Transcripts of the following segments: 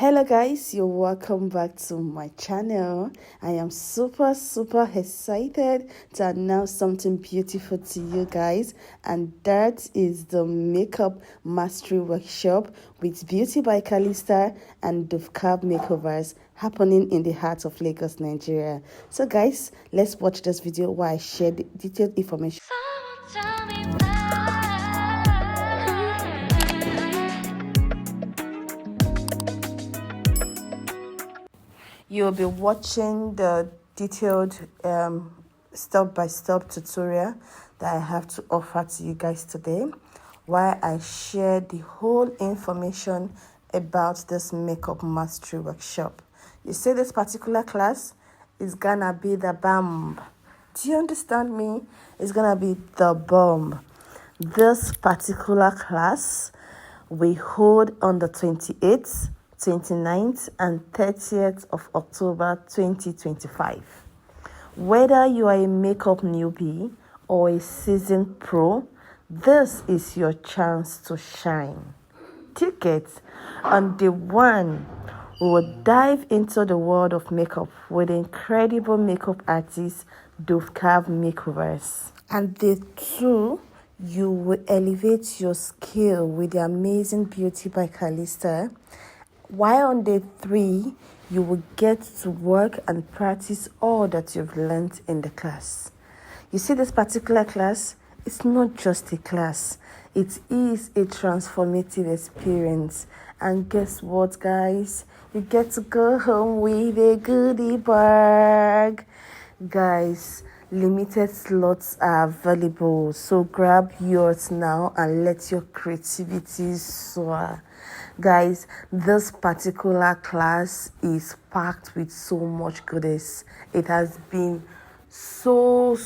Hello guys, you're welcome back to my channel. I am super excited to announce something beautiful to you guys, and that is the makeup mastery workshop with Beauty by Calister and Dove makeovers happening in the heart of Lagos, Nigeria. So guys, let's watch this video while I share the detailed information. You'll be watching the detailed step-by-step tutorial that I have to offer to you guys today, while I share the whole information about this makeup mastery workshop. You see, this particular class is gonna be the bomb. Do you understand me? It's gonna be the bomb. This particular class we hold on the 28th, 29th and 30th of October 2025. Whether you are a makeup newbie or a seasoned pro, this is your chance to shine. Tickets on day one. We will dive into the world of makeup with incredible makeup artist Dove makeovers. And day two, you will elevate your skill with the amazing Beauty by Calister. While on day three, you will get to work and practice all that you've learned in the class. You see, this particular class, it's not just a class. It is a transformative experience. And guess what, guys? You get to go home with a goodie bag. Guys, limited slots are available. So grab yours now and let your creativity soar. Guys, this particular class is packed with so much goodies. It has been so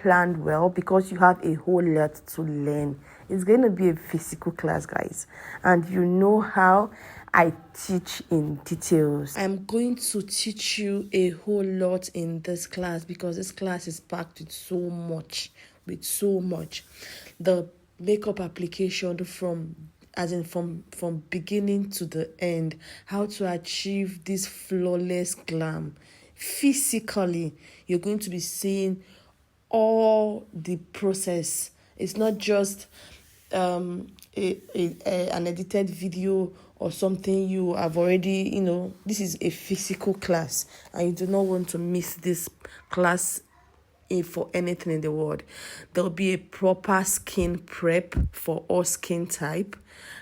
planned well because you have a whole lot to learn. It's going to be a physical class, guys, and you know how I teach in details. I'm going to teach you a whole lot in this class because this class is packed with so much. The makeup application from beginning to the end, how to achieve this flawless glam. Physically, you're going to be seeing all the process. It's not just an edited video or something you have already, this is a physical class and you do not want to miss this class for anything in the world. There'll be a proper skin prep for all skin type,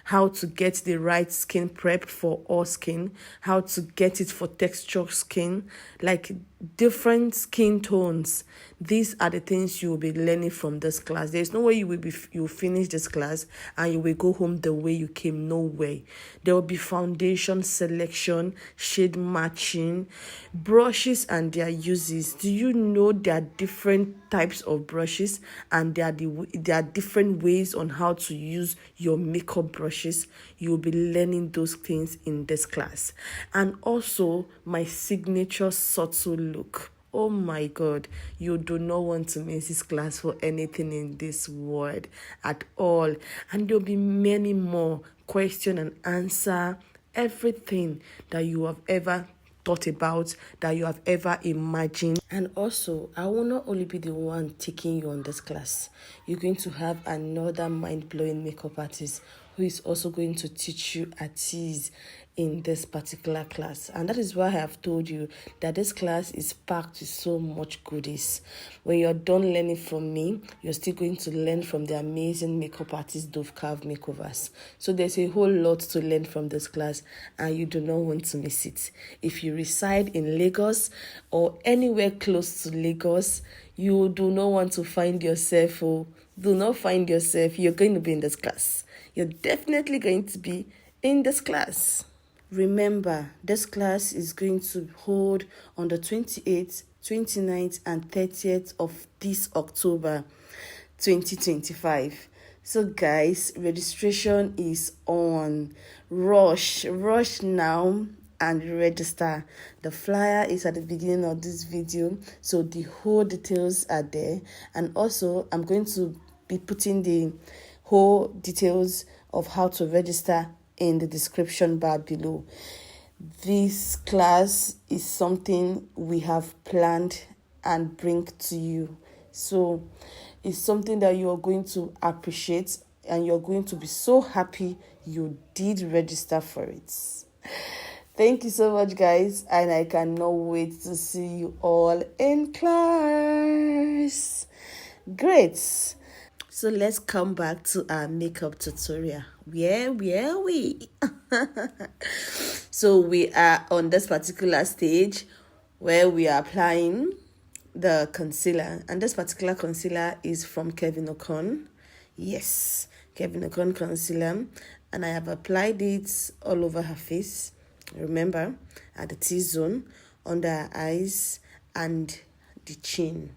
how to get the right skin prep for all skin, how to get it for texture skin, like different skin tones. These are the things you will be learning from this class. There's no way you will finish this class and you will go home the way you came. No way. There will be foundation selection, shade matching, brushes and their uses. Do you know there are different types of brushes and there are different ways on how to use your makeup brushes? You will be learning those things in this class. And also my signature subtle look. Oh my God, you do not want to miss this class for anything in this world at all. And there'll be many more question and answer, everything that you have ever thought about, that you have ever imagined. And also, I will not only be the one taking you on this class. You're going to have another mind-blowing makeup artist who is also going to teach you at ease in this particular class. And that is why I have told you that this class is packed with so much goodies. When you're done learning from me, you're still going to learn from the amazing makeup artist Dove makeovers. So there's a whole lot to learn from this class and you do not want to miss it. If you reside in Lagos or anywhere close to Lagos, you do not want to find yourself, you're going to be in this class. You're definitely going to be in this class. Remember, this class is going to hold on the 28th, 29th, and 30th of this October 2025. So guys, registration is on. Rush now and register. The flyer is at the beginning of this video, so the whole details are there. And also, I'm going to be putting the whole details of how to register in the description bar below. This class is something we have planned and bring to you. So it's something that you are going to appreciate and you're going to be so happy you did register for it. Thank you so much, guys, and I cannot wait to see you all in class. Great. So let's come back to our makeup tutorial. Where are we? So we are on this particular stage where we are applying the concealer, and this particular concealer is from Kevyn Aucoin. Yes, Kevyn Aucoin concealer, and I have applied it all over her face. Remember, at the T-zone, under her eyes, and the chin.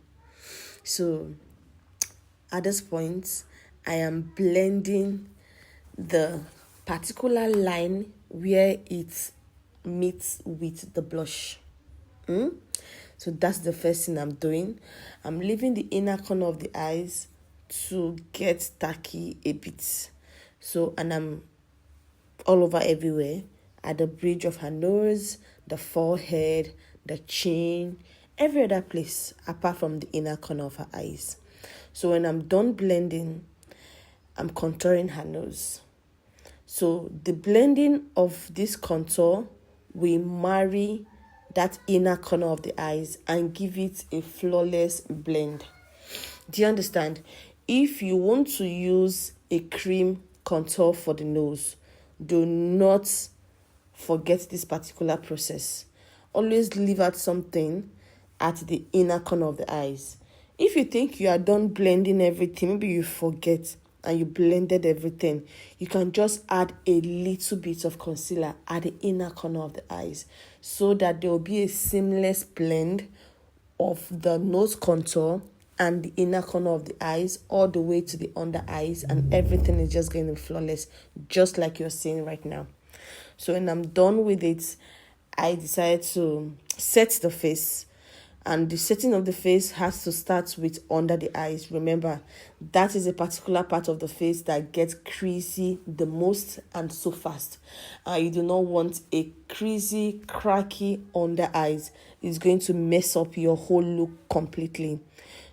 So at this point, I am blending the particular line where it meets with the blush. So that's the first thing I'm doing. I'm leaving the inner corner of the eyes to get tacky a bit. So, and I'm all over everywhere, at the bridge of her nose, the forehead, the chin, every other place apart from the inner corner of her eyes. So when I'm done blending, I'm contouring her nose. So the blending of this contour will marry that inner corner of the eyes and give it a flawless blend. Do you understand? If you want to use a cream contour for the nose, do not forget this particular process. Always leave out something at the inner corner of the eyes. If you think you are done blending everything, maybe you forget and you blended everything, you can just add a little bit of concealer at the inner corner of the eyes so that there will be a seamless blend of the nose contour and the inner corner of the eyes all the way to the under eyes, and everything is just going to be flawless, just like you're seeing right now. So when I'm done with it, I decided to set the face. And the setting of the face has to start with under the eyes. Remember, that is a particular part of the face that gets creasy the most and so fast. You do not want a creasy, cracky under eyes. It's going to mess up your whole look completely.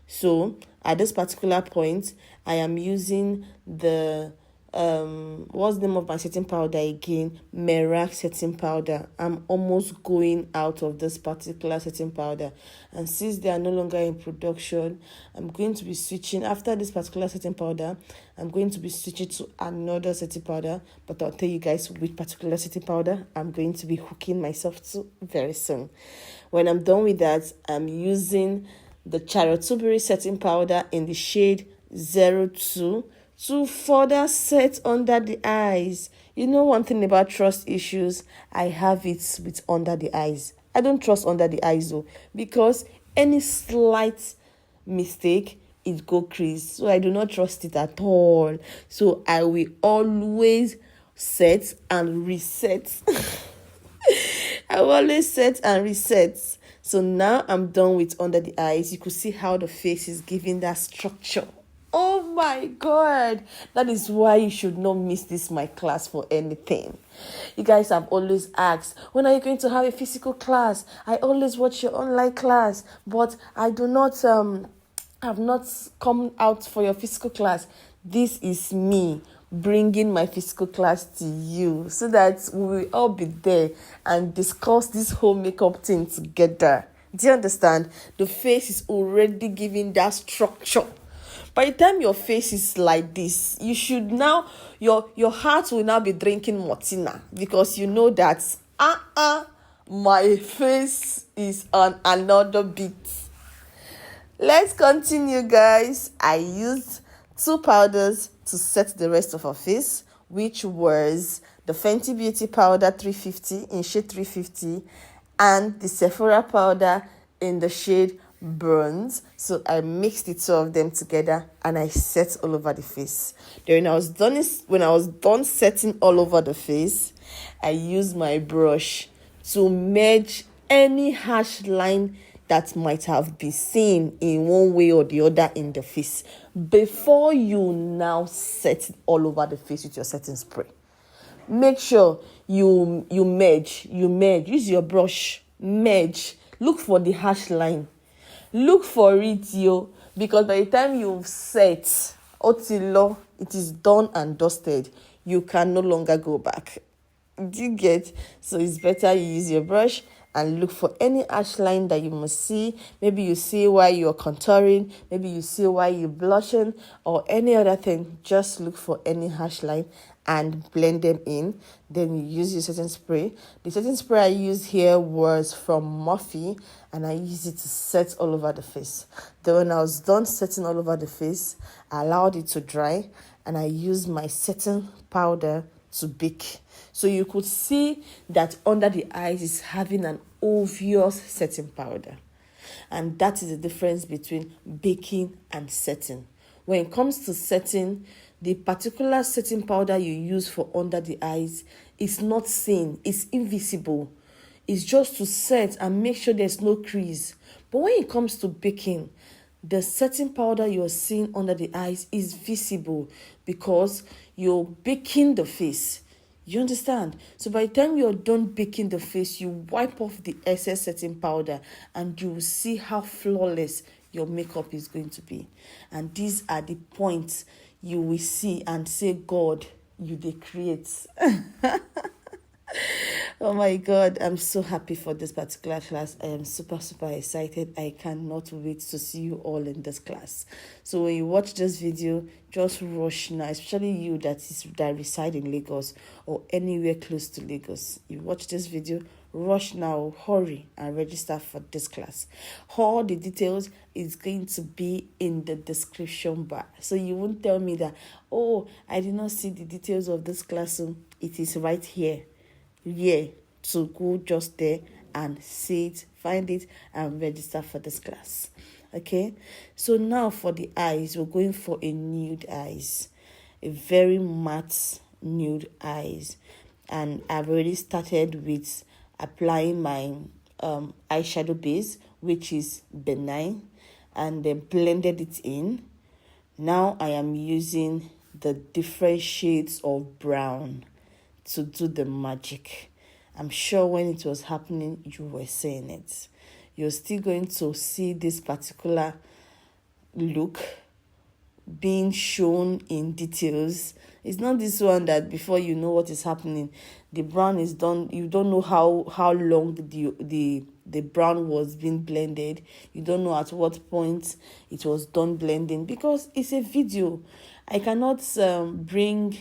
So at this particular point, I am using the what's the name of my setting powder again? Naira setting powder. I'm almost going out of this particular setting powder, and since they are no longer in production, I'm going to be switching. After this particular setting powder, I'm going to be switching to another setting powder, but I'll tell you guys which particular setting powder I'm going to be hooking myself to very soon. When I'm done with that, I'm using the Charotuberi setting powder in the shade 02 to further set under the eyes. You know one thing about trust issues, I have it with under the eyes. I don't trust under the eyes though, because any slight mistake, it go crease. So I do not trust it at all. So I will always set and reset. I will always set and reset. So now I'm done with under the eyes. You could see how the face is giving that structure. Oh my God, that is why you should not miss this my class for anything. You guys have always asked, when are you going to have a physical class? I always watch your online class, but I do not have not come out for your physical class. This is me bringing my physical class to you so that we will all be there and discuss this whole makeup thing together. Do you understand? The face is already giving that structure. By the time your face is like this, you should now, your heart will now be drinking Martina, because you know that, my face is on another beat. Let's continue, guys. I used 2 powders to set the rest of our face, which was the Fenty Beauty powder 350 in shade 350 and the Sephora powder in the shade Bronze. So I mixed the 2 of them together and I set all over the face. Then when I was done setting all over the face, I used my brush to merge any harsh line that might have been seen in one way or the other in the face before you now set it all over the face with your setting spray. make sure you merge. Use your brush, merge. Look for the hash line. Look for it, because by the time you've set otilo, it is done and dusted. You can no longer go back. Do you get? So it's better you use your brush and look for any hash line that you must see. Maybe you see why you're contouring, maybe you see why you're blushing, or any other thing. Just look for any hash line and blend them in. Then you use your setting spray. The setting spray I used here was from Morphe, and I used it to set all over the face. Then when I was done setting all over the face, I allowed it to dry, and I used my setting powder to bake. So you could see that under the eyes is having an obvious setting powder. And that is the difference between baking and setting. When it comes to setting, the particular setting powder you use for under the eyes is not seen, it's invisible. It's just to set and make sure there's no crease. But when it comes to baking, the setting powder you're seeing under the eyes is visible because you're baking the face. You understand? So by the time you're done baking the face, you wipe off the excess setting powder and you will see how flawless your makeup is going to be. And these are the points you will see and say, God, you did create. Oh my God, I'm so happy for this particular class. I am super excited. I cannot wait to see you all in this class. So when you watch this video, just rush now, especially you that reside in Lagos or anywhere close to Lagos. You watch this video, rush now, hurry and register for this class. All the details is going to be in the description bar. So you won't tell me that, oh, I did not see the details of this class. So it is right here. Yeah, to go just there and see it, find it, and register for this class. Okay, so now for the eyes, we're going for a nude eyes, a very matte nude eyes, and I've already started with applying my eyeshadow base, which is benign, and then blended it in. Now I am using the different shades of brown to do the magic. I'm sure when it was happening, you were saying it. You're still going to see this particular look being shown in details. It's not this one that before you know what is happening, the brown is done. You don't know how long the brown was being blended. You don't know at what point it was done blending, because it's a video. I cannot bring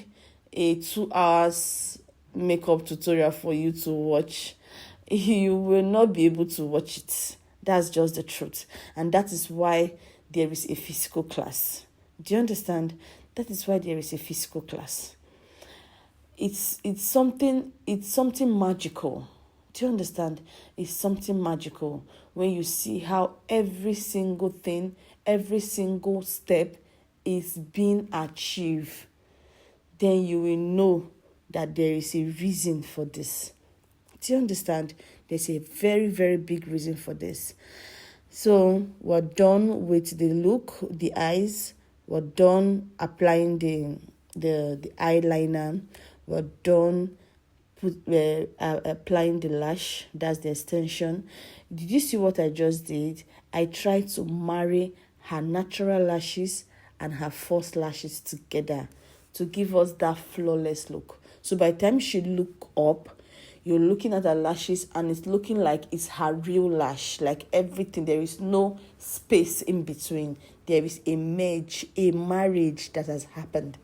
a 2 hours makeup tutorial for you to watch. You will not be able to watch it. That's just the truth. And that is why there is a physical class. Do you understand? That is why there is a physical class. It's something magical. Do you understand? It's something magical when you see how every single thing, every single step is being achieved. Then you will know that there is a reason for this. Do you understand? There's a very, very big reason for this. So we're done with the look, the eyes. We're done applying the eyeliner. We're done applying the lash. That's the extension. Did you see what I just did? I tried to marry her natural lashes and her false lashes together to give us that flawless look. So by the time she look up, you're looking at her lashes and it's looking like it's her real lash, like everything. There is no space in between. There is a marriage that has happened.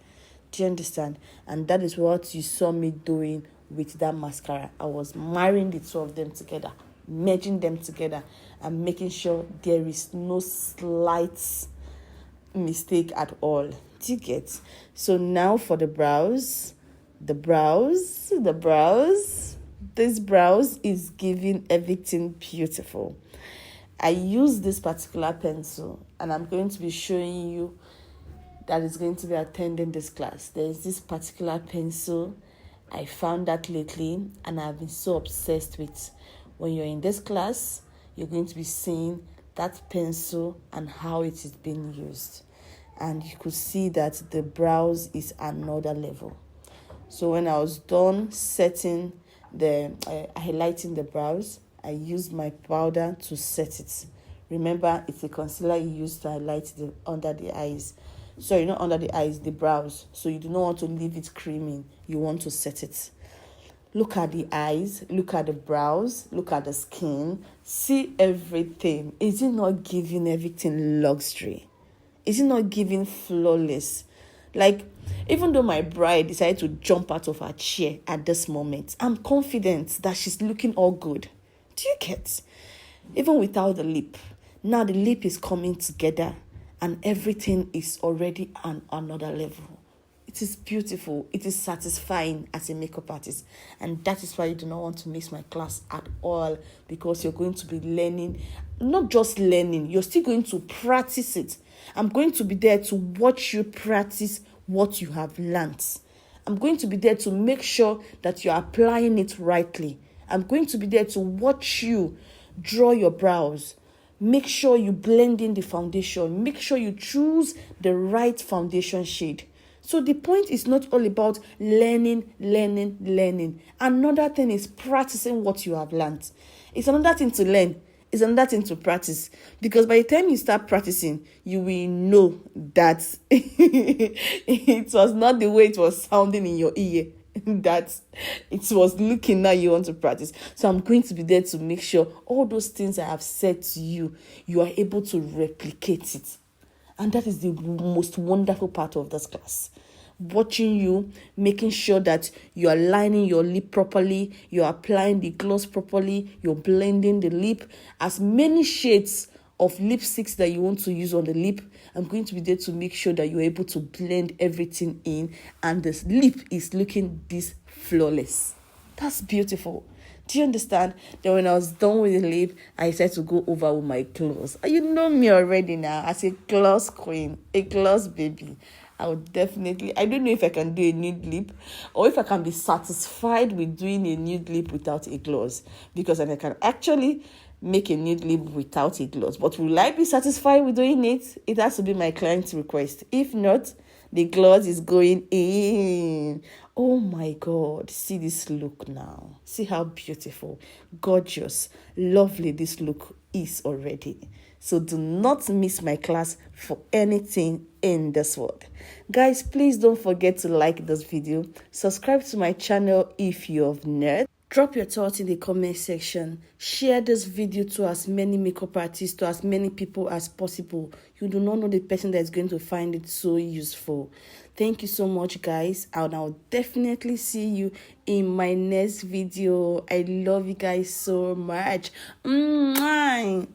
Do you understand? And that is what you saw me doing with that mascara. I was marrying the two of them together, merging them together, and making sure there is no slight mistake at all. Do you get? So now for the brows. This brows is giving everything beautiful. I use this particular pencil and I'm going to be showing you that is going to be attending this class. There is this particular pencil. I found that lately and I've been so obsessed with. When you're in this class, you're going to be seeing that pencil and how it is being used. And you could see that the brows is another level. So when I was done setting highlighting the brows, I used my powder to set it. Remember, it's a concealer you use to highlight under the eyes. Sorry, not under the eyes, the brows. So you do not want to leave it creaming. You want to set it. Look at the eyes, look at the brows, look at the skin. See everything. Is it not giving everything luxury? Is it not giving flawless? Like, even though my bride decided to jump out of her chair at this moment, I'm confident that she's looking all good. Do you get? Even without the lip. Now the lip is coming together and everything is already on another level. It is beautiful. It is satisfying as a makeup artist. And that is why you do not want to miss my class at all, because you're going to be learning, not just learning, you're still going to practice it. I'm going to be there to watch you practice what you have learned. I'm going to be there to make sure that you're applying it rightly. I'm going to be there to watch you draw your brows. Make sure you blend in the foundation. Make sure you choose the right foundation shade. So the point is not all about learning. Another thing is practicing what you have learned. It's another thing to learn. It's another thing to practice. Because by the time you start practicing, you will know that it was not the way it was sounding in your ear. That it was looking now you want to practice. So I'm going to be there to make sure all those things I have said to you, you are able to replicate it. And that is the most wonderful part of this class. Watching you, making sure that you are lining your lip properly, you're applying the gloss properly, you're blending the lip. As many shades of lipsticks that you want to use on the lip, I'm going to be there to make sure that you're able to blend everything in and the lip is looking this flawless. That's beautiful. Do you understand? Then when I was done with the lip, I decided to go over with my gloss. You know me already now as a gloss queen, a gloss baby. I would definitely, I don't know if I can do a nude lip or if I can be satisfied with doing a nude lip without a gloss, because then I can actually make a nude lip without a gloss. But will I be satisfied with doing it? It has to be my client's request. If not, the gloss is going in. Oh my God, see this look now. See how beautiful, gorgeous, lovely this look is already. So do not miss my class for anything in this world. Guys, please don't forget to like this video. Subscribe to my channel if you're not. Drop your thoughts in the comment section. Share this video to as many makeup artists, to as many people as possible. You do not know the person that is going to find it so useful. Thank you so much, guys. And I'll definitely see you in my next video. I love you guys so much. Bye.